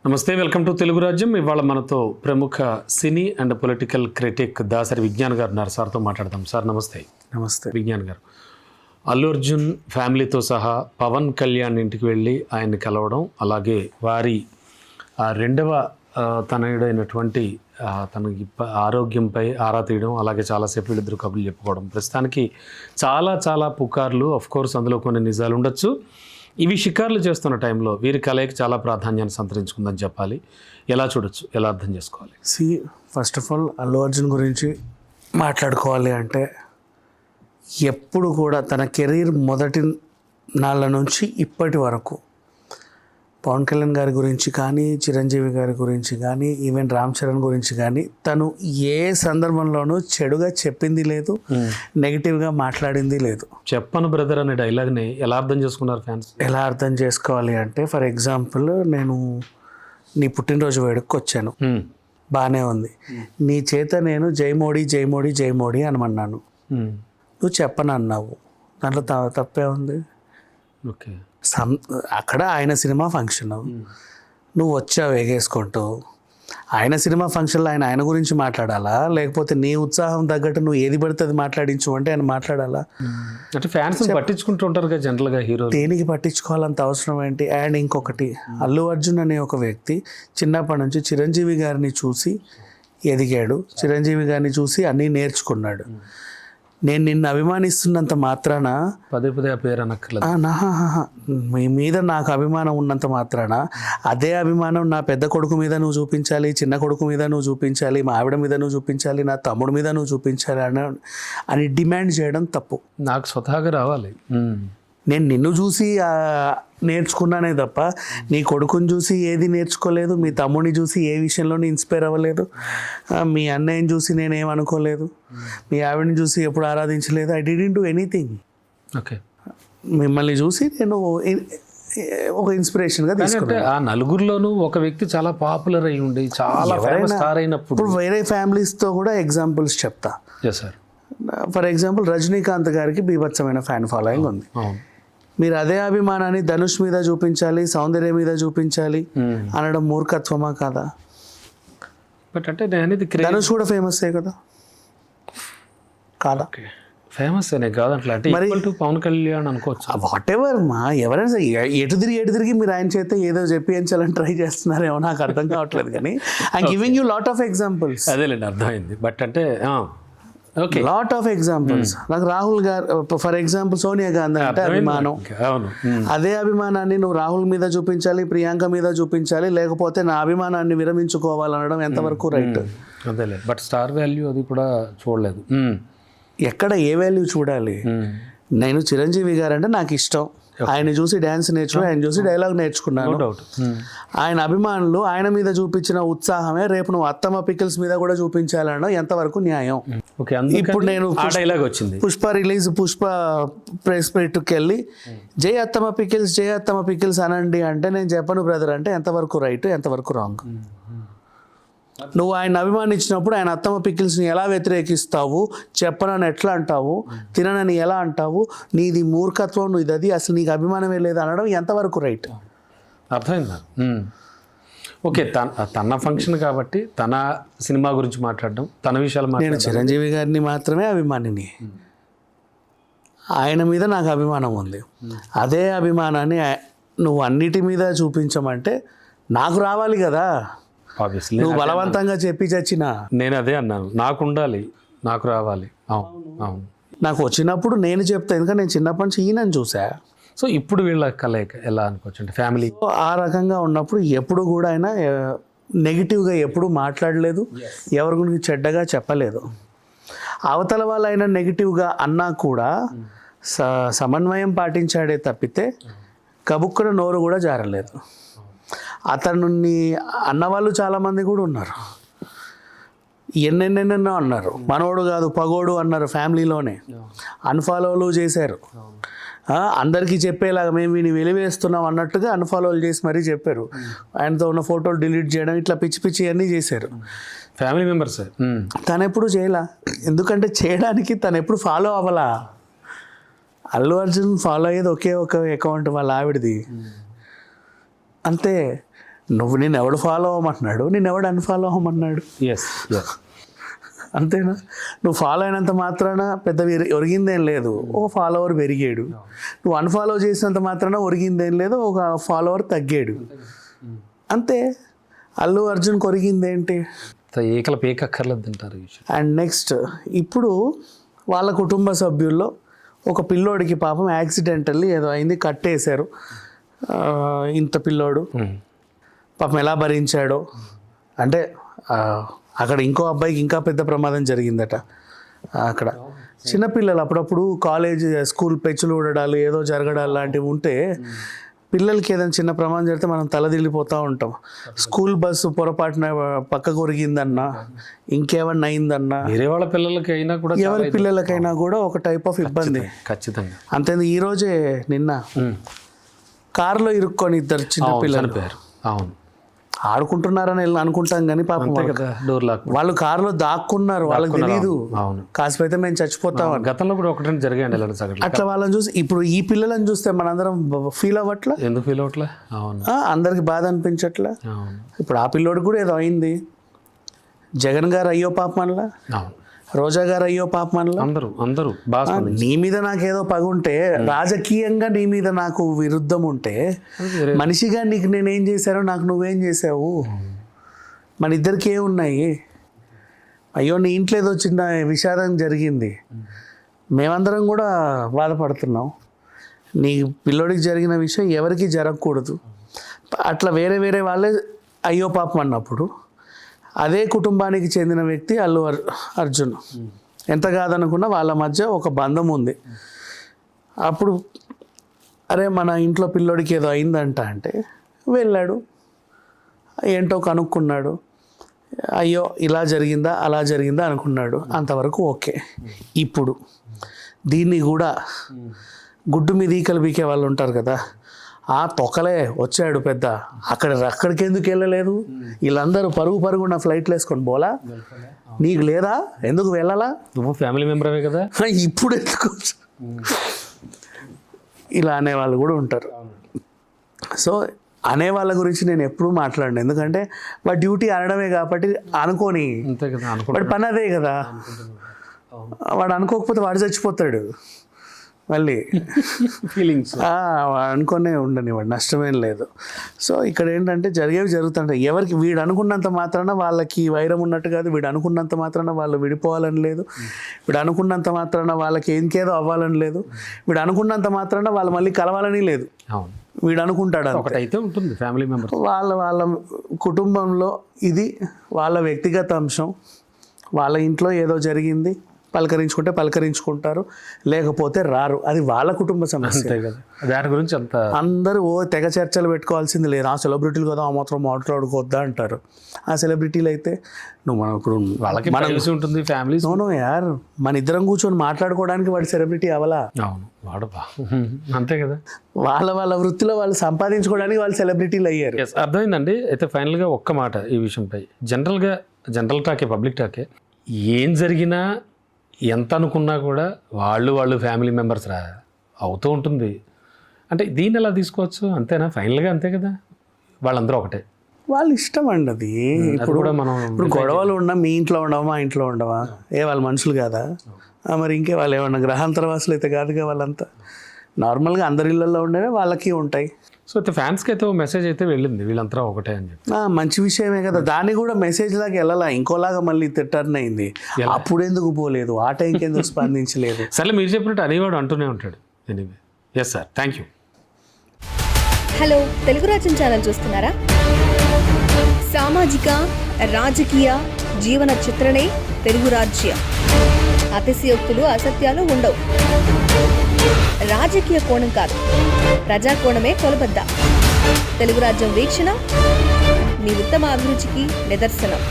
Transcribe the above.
నమస్తే, welcome to Telugu రాజ్యం. ఇవాళ మనతో ప్రముఖ cine and political critic Dasari Vignan గారు ఉన్నారు. సార్తో మాట్లాడదాం. సార్ నమస్తే. నమస్తే విజ్ఞాన్ గారు, అల్లు అర్జున్ ఫ్యామిలీతో సహా పవన్ కళ్యాణ్ ఇంటికి వెళ్ళి ఆయన్ని కలవడం, అలాగే వారి రెండవ తనయుడైనటువంటి తనకి ఆరోగ్యంపై ఆరా తీయడం, అలాగే చాలాసేపు వీళ్ళిద్దరు కబుర్లు చెప్పుకోవడం, ప్రస్తుతానికి చాలా పుకార్లు. కోర్స్ అందులో కొన్ని నిజాలు ఉండొచ్చు. ఇవి షికార్లు చేస్తున్న టైంలో వీరి కలయిక చాలా ప్రాధాన్యాన్ని సంతరించుకుందని చెప్పాలి. ఎలా చూడొచ్చు, ఎలా అర్థం చేసుకోవాలి? First of all Allu Arjun గురించి మాట్లాడుకోవాలి అంటే ఎప్పుడు కూడా తన కెరీర్ మొదటి నాళ్ళ నుంచి ఇప్పటి వరకు పవన్ కళ్యాణ్ గారి గురించి కానీ, చిరంజీవి గారి గురించి కానీ, ఈవెన్ రామ్ చరణ్ గురించి కానీ తను ఏ సందర్భంలోనూ చెడుగా చెప్పింది లేదు, నెగిటివ్గా మాట్లాడింది లేదు. చెప్పను బ్రదర్ అనే డైలాగ్ని ఎలా అర్థం చేసుకున్నారు ఫ్యాన్స్? ఎలా అర్థం చేసుకోవాలి అంటే, ఫర్ ఎగ్జాంపుల్ నేను నీ పుట్టినరోజు వేడుకకు వచ్చాను, బాగానే ఉంది. నీ చేత నేను జై మోడీ జై మోడీ జై మోడీ అనమన్నాను, నువ్వు చెప్పను అన్నావు. దాంట్లో తప్పే ఉంది? ఓకే, అక్కడ ఆయన సినిమా ఫంక్షన్, నువ్వు వచ్చావు ఎగేసుకుంటూ. ఆయన సినిమా ఫంక్షన్లో ఆయన గురించి మాట్లాడాలా, లేకపోతే నీ ఉత్సాహం తగ్గట్టు నువ్వు ఏది పడితే అది మాట్లాడించు అంటే ఆయన మాట్లాడాలా? అంటే ఫ్యాన్స్ పట్టించుకుంటూ ఉంటారు కదా జనరల్గా హీరో. దేనికి పట్టించుకోవాలంత అవసరం ఏంటి? అండ్ ఇంకొకటి, అల్లు అర్జున్ అనే ఒక వ్యక్తి చిన్నప్పటి నుంచి చిరంజీవి గారిని చూసి ఎదిగాడు, చిరంజీవి గారిని చూసి అన్నీ నేర్చుకున్నాడు. నేను నిన్ను అభిమానిస్తున్నంత మాత్రాన పదే ఆ పేరు అనక్కర్లేదు. మీ మీద నాకు అభిమానం ఉన్నంత మాత్రాన అదే అభిమానం నా పెద్ద కొడుకు మీద నువ్వు చూపించాలి, చిన్న కొడుకు మీద నువ్వు చూపించాలి, మా ఆవిడ మీద నువ్వు చూపించాలి, నా తమ్ముడి మీద నువ్వు చూపించాలి అని డిమాండ్ చేయడం తప్పు. నాకు స్వతహాగా రావాలి. నేను నిన్ను చూసి నేర్చుకున్నానే తప్ప నీ కొడుకుని చూసి ఏది నేర్చుకోలేదు, మీ తమ్ముడిని చూసి ఏ విషయంలోనూ ఇన్స్పైర్ అవ్వలేదు, మీ అన్నయ్యని చూసి నేనేమనుకోలేదు, మీ ఆవిడని చూసి ఎప్పుడు ఆరాధించలేదు. I didn't do anything. Okay, మిమ్మల్ని చూసి నేను ఒక ఇన్స్పిరేషన్గా తీసుకున్నాను. ఆ నలుగురిలోనూ ఒక వ్యక్తి చాలా పాపులర్ అయి ఉండి చాలా స్టార్ అయినప్పుడు ఇప్పుడు వేరే ఫ్యామిలీస్తో కూడా ఎగ్జాంపుల్స్ చెప్తా. సార్, ఫర్ ఎగ్జాంపుల్ రజనీకాంత్ గారికి బీభత్సమైన ఫ్యాన్ ఫాలోయింగ్ ఉంది. మీరు అదే అభిమానాన్ని ధనుష్ మీద చూపించాలి, సౌందర్య మీద చూపించాలి అనడం మూర్ఖత్వమా కాదా? బట్ అంటే ధనుష్ కూడా ఫేమస్ కదా, కాదా? ఫేమస్ అనే కాదు అట్లా, అంటే పవన్ కళ్యాణ్ అనుకోవచ్చు. వాట్ ఎవర్ మా, ఎవరైనా ఎటు తిరిగి మీరు ఆయన చేస్తే ఏదో చెప్పించాలని ట్రై చేస్తున్నారేమో నాకు అర్థం కావట్లేదు. కానీ I giving you lot of examples. అదేలేండి, అర్థమైంది. బట్ అంటే లాట్ ఆఫ్ ఎగ్జాంపుల్స్. నాకు రాహుల్ గారు ఫర్ ఎగ్జాంపుల్, సోనియా గాంధీ అంటే అభిమానం. అదే అభిమానాన్ని నువ్వు రాహుల్ మీద చూపించాలి, ప్రియాంక మీద చూపించాలి, లేకపోతే నా అభిమానాన్ని విరమించుకోవాలనడం ఎంతవరకు రైట్? అదేలే, బట్ స్టార్ వాల్యూ అది కూడా చూడలేదు. ఎక్కడ ఏ వాల్యూ చూడాలి? నేను చిరంజీవి గారు అంటే నాకు ఇష్టం, ఆయన చూసి డ్యాన్స్ నేర్చుకుని, ఆయన చూసి డైలాగ్ నేర్చుకున్నాను. ఆయన అభిమానులు ఆయన మీద చూపించిన ఉత్సాహమే రేపు నువ్వు అత్తమ్మ పికిల్స్ మీద కూడా చూపించాలనడం ఎంతవరకు న్యాయం? ఇప్పుడు నేను డైలాగ్ వచ్చింది, పుష్ప ప్రెస్ మీట్కి వెళ్ళి జై అత్తమ్మ పికిల్స్ అనండి అంటే నేను చెప్పను బ్రదర్ అంటే ఎంతవరకు రైట్, ఎంతవరకు రాంగ్? నువ్వు ఆయన అభిమానించినప్పుడు ఆయన అత్తమ్మ పికిల్స్ని ఎలా వ్యతిరేకిస్తావు? చెప్పనని ఎట్లా అంటావు? తిననని ఎలా అంటావు? నీది మూర్ఖత్వం, నువ్వు అది అసలు నీకు అభిమానమే లేదు అనడం ఎంతవరకు రైట్? అర్థమైందా? ఓకే, తన ఫంక్షన్ కాబట్టి తన సినిమా గురించి మాట్లాడడం, తన విషయాలు నేను చిరంజీవి గారిని మాత్రమే అభిమానిని, ఆయన మీద నాకు అభిమానం ఉంది. అదే అభిమానాన్ని నువ్వు అన్నిటి మీద చూపించమంటే నాకు రావాలి కదా. నువ్వు బలవంతంగా చెప్పి చచ్చినా నేను అదే అన్నాను, నాకు ఉండాలి, నాకు రావాలి. అవును, నాకు వచ్చినప్పుడు నేను చెప్తాను, ఎందుకంటే నేను చిన్నప్పటి నుంచి ఈయనని చూసా. సో ఇప్పుడు వీళ్ళ కలయిక ఎలా అనుకోవచ్చు అంటే ఫ్యామిలీ ఆ రకంగా ఉన్నప్పుడు ఎప్పుడు కూడా ఆయన నెగిటివ్గా ఎప్పుడు మాట్లాడలేదు, ఎవరి గురించి చెడ్డగా చెప్పలేదు. అవతల వాళ్ళు ఆయన నెగిటివ్గా అన్నా కూడా సమన్వయం పాటించాడే తప్పితే కబుక్కున నోరు కూడా జారలేదు. అతన్ని అన్నవాళ్ళు చాలామంది కూడా ఉన్నారు, ఎన్నెన్నెన్నో అన్నారు. మనోడు కాదు పగోడు అన్నారు, ఫ్యామిలీలోనే అన్ఫాలోలు చేశారు. అందరికీ చెప్పేలాగా మేము వీని వెలివేస్తున్నాం అన్నట్టుగా అన్ఫాలోలు చేసి మరీ చెప్పారు. ఆయనతో ఉన్న ఫోటోలు డిలీట్ చేయడం, ఇట్లా పిచ్చి అన్నీ చేశారు ఫ్యామిలీ మెంబర్స్. తను ఎప్పుడు చేయలా, ఎందుకంటే చేయడానికి తను ఎప్పుడు ఫాలో అవ్వలా. అల్లు అర్జున్ ఫాలో అయ్యేది ఒకే ఒక అకౌంట్, వాళ్ళ ఆవిడది, అంతే. నేను ఎవడు ఫాలో అవ్వమన్నాడు, నేను ఎవడు అన్ఫాలో అవ్వమన్నాడు? ఎస్ అంతేనా? నువ్వు ఫాలో అయినంత మాత్రాన పెద్ద ఒరిగిందేం లేదు, ఒక ఫాలోవర్ పెరిగాడు. నువ్వు అన్ఫాలో చేసినంత మాత్రాన ఒరిగిందేం లేదు, ఒక ఫాలోవర్ తగ్గాడు. అంతే. అల్లు అర్జున్ కొరిగిందేంటి? ఏకల పేకక్కర్లేదు తింటారు. అండ్ నెక్స్ట్ ఇప్పుడు వాళ్ళ కుటుంబ సభ్యుల్లో ఒక పిల్లోడికి పాపం యాక్సిడెంటల్లీ ఏదో అయింది, కట్టేశారు. ఇంత పిల్లోడు పాపం ఎలా భరించాడో. అంటే అక్కడ ఇంకో అబ్బాయికి ఇంకా పెద్ద ప్రమాదం జరిగిందట. అక్కడ చిన్నపిల్లలు అప్పుడప్పుడు కాలేజ్ స్కూల్ పెచ్చులు ఊడడాలు ఏదో జరగడాలు లాంటివి ఉంటే పిల్లలకి ఏదైనా చిన్న ప్రమాదం జరిగితే మనం తలదిల్లిపోతూ ఉంటాం. స్కూల్ బస్సు పొరపాటున పక్కకు ఒరిగిందన్నా, ఇంకేమన్నా అయిందన్నా, వేరే వాళ్ళ పిల్లలకి అయినా కూడా, ఎవరి పిల్లలకైనా కూడా ఒక టైప్ ఆఫ్ ఇబ్బంది. ఖచ్చితంగా. అంతే. ఈరోజే నిన్న కారులో ఇరుక్కొని ఇద్దరు చిన్న పిల్లలు అవును ఆడుకుంటున్నారని అనుకుంటాం కానీ పాపం డోర్ లాక్ వాళ్ళు కారులో దాక్కున్నారు, వాళ్ళకి తెలియదు. అవును. కాసేపైతే మేము చచ్చిపోతాం. గతంలో కూడా ఒకటి జరిగాయండి అట్లా వాళ్ళని చూసి ఇప్పుడు ఈ పిల్లలను చూస్తే మనందరం ఫీల్ అవ్వట్లా? ఎందుకు ఫీల్ అవ్వట్లే? అవును. అందరికి బాధ అనిపించట్లా? అవును. ఇప్పుడు ఆ పిల్లోడు కూడా ఏదో అయింది. జగన్ గారు అయ్యో పాపమనలా, అవును. రోజా గారు అయ్యో పాపమనలా, అందరూ బాగా. నీ మీద నాకేదో పగ ఉంటే, రాజకీయంగా నీ మీద నాకు విరుద్ధం ఉంటే, మనిషిగా నీకు నేనేం చేశానో నాకు నువ్వేం చేసావు, మన ఇద్దరికి ఏమున్నాయి? అయ్యో నీ ఇంట్లో ఏదో చిన్న విషాదం జరిగింది, మేమందరం కూడా బాధపడుతున్నాం. నీ పిల్లోడికి జరిగిన విషయం ఎవరికి జరగకూడదు. అట్లా వేరే వేరే వాళ్ళే అయ్యో పాపం అన్నప్పుడు అదే కుటుంబానికి చెందిన వ్యక్తి అల్లు అర్జున్. ఎంత కాదనుకున్నా వాళ్ళ మధ్య ఒక బంధం ఉంది. అప్పుడు అరే మన ఇంట్లో పిల్లోడికి ఏదో అయిందంట అంటే వెళ్ళాడు, ఏంటో కనుక్కున్నాడు, అయ్యో ఇలా జరిగిందా అలా జరిగిందా అనుకున్నాడు. అంతవరకు ఓకే. ఇప్పుడు దీన్ని కూడా గుడ్డు మీద ఈకలు బీకే వాళ్ళు ఉంటారు కదా, ఆ తొక్కలే వచ్చాడు పెద్ద, అక్కడికి ఎందుకు వెళ్ళలేదు? వీళ్ళందరూ పరుగున ఫ్లైట్లు వేసుకొని పోలా, నీకు లేదా? ఎందుకు వెళ్ళాలా? నువ్వు ఫ్యామిలీ మెంబరే కదా, ఇప్పుడు ఎందుకు? ఇలా అనేవాళ్ళు కూడా ఉంటారు. సో అనేవాళ్ళ గురించి నేను ఎప్పుడూ మాట్లాడను, ఎందుకంటే వాడి డ్యూటీ అనడమే కాబట్టి అనుకోని, వాడి పని అదే కదా. వాడు అనుకోకపోతే వాడు చచ్చిపోతాడు మళ్ళీ. ఫీలింగ్స్ అనుకునే ఉండని, వాడు నష్టమేం లేదు. సో ఇక్కడ ఏంటంటే జరిగేవి జరుగుతుంటాయి. ఎవరికి వీడు అనుకున్నంత మాత్రాన వాళ్ళకి వైరం ఉన్నట్టు కాదు, వీడు అనుకున్నంత మాత్రాన వాళ్ళు విడిపోవాలని లేదు, వీడు అనుకున్నంత మాత్రాన వాళ్ళకి ఇంకేదో అవ్వాలని లేదు, వీడు అనుకున్నంత మాత్రాన వాళ్ళు మళ్ళీ కలవాలని లేదు. వీడు అనుకుంటాడు ఒకటైతే ఉంటుంది. ఫ్యామిలీ మెంబర్ వాళ్ళ కుటుంబంలో ఇది వాళ్ళ వ్యక్తిగత అంశం. వాళ్ళ ఇంట్లో ఏదో జరిగింది, పలకరించుకుంటే పలకరించుకుంటారు, లేకపోతే రారు. అది వాళ్ళ కుటుంబ సమస్య కదా. దాని గురించి అంత అందరూ తెగ చర్చలు పెట్టుకోవాల్సింది లేదు. ఆ సెలబ్రిటీలు కదా ఆ మాత్రం మాట్లాడుకోవద్దా అంటారు. ఆ సెలబ్రిటీలు అయితే నువ్వు మనం ఇప్పుడు వాళ్ళకి ఉంటుంది ఫ్యామిలీ. నో యార్, మన ఇద్దరం కూర్చొని మాట్లాడుకోవడానికి వాడు సెలబ్రిటీ అవ్వలా? అవును, వాడు అంతే కదా. వాళ్ళ వృత్తిలో వాళ్ళు సంపాదించుకోవడానికి వాళ్ళు సెలబ్రిటీలు అయ్యారు. అర్థమైందండి. అయితే ఫైనల్గా ఒక్క మాట ఈ విషయంపై, జనరల్ టాకే, పబ్లిక్ టాకే, ఏం జరిగినా ఎంత అనుకున్నా కూడా వాళ్ళు ఫ్యామిలీ మెంబర్స్ అవుతూ ఉంటుంది. అంటే దీన్ని ఎలా తీసుకోవచ్చు? అంతేనా? ఫైనల్గా అంతే కదా, వాళ్ళందరూ ఒకటే. వాళ్ళ ఇష్టం అండి అది. ఇప్పుడు గొడవలు ఉన్నా మీ ఇంట్లో ఉండవా మా ఇంట్లో ఉండవా? వాళ్ళ మనుషులు కాదా? మరి ఇంకే వాళ్ళు ఏమన్నా గ్రహాంతరవాసులు అయితే కాదుగా. వాళ్ళంతా నార్మల్గా అందరి ఇళ్ళల్లో ఉండేవి వాళ్ళకి ఉంటాయి. సో అయితే ఫ్యాన్స్కి అయితే మెసేజ్ అయితే వెళ్ళింది, వీళ్ళంతా ఒకటే అని చెప్పి. మంచి విషయమే కదా. దాన్ని కూడా మెసేజ్ లాగా వెళ్ళాలా, ఇంకోలాగా మళ్ళీ టర్న్ అయింది. అప్పుడు ఎందుకు పోలేదు, ఆ టైంకి ఎందుకు స్పందించలేదు? సరే, మీరు చెప్పినట్టు అనేవాడు అంటూనే ఉంటాడు. Anyway, yes sir, thank you. Hello, Telugu Rajyam channel చూస్తున్నారా? సామాజిక, రాజకీయ, జీవన చిత్రణే తెలుగు రాజ్యం. అతిశయోక్తులు, అసత్యాలు ఉండవు. రాజకీయ కోణం కాదు, ప్రజా కోణమే కొలబద్ద. తెలుగు రాజ్యం వీక్షణ మీ ఉత్తమ అభిరుచికి నిదర్శనం.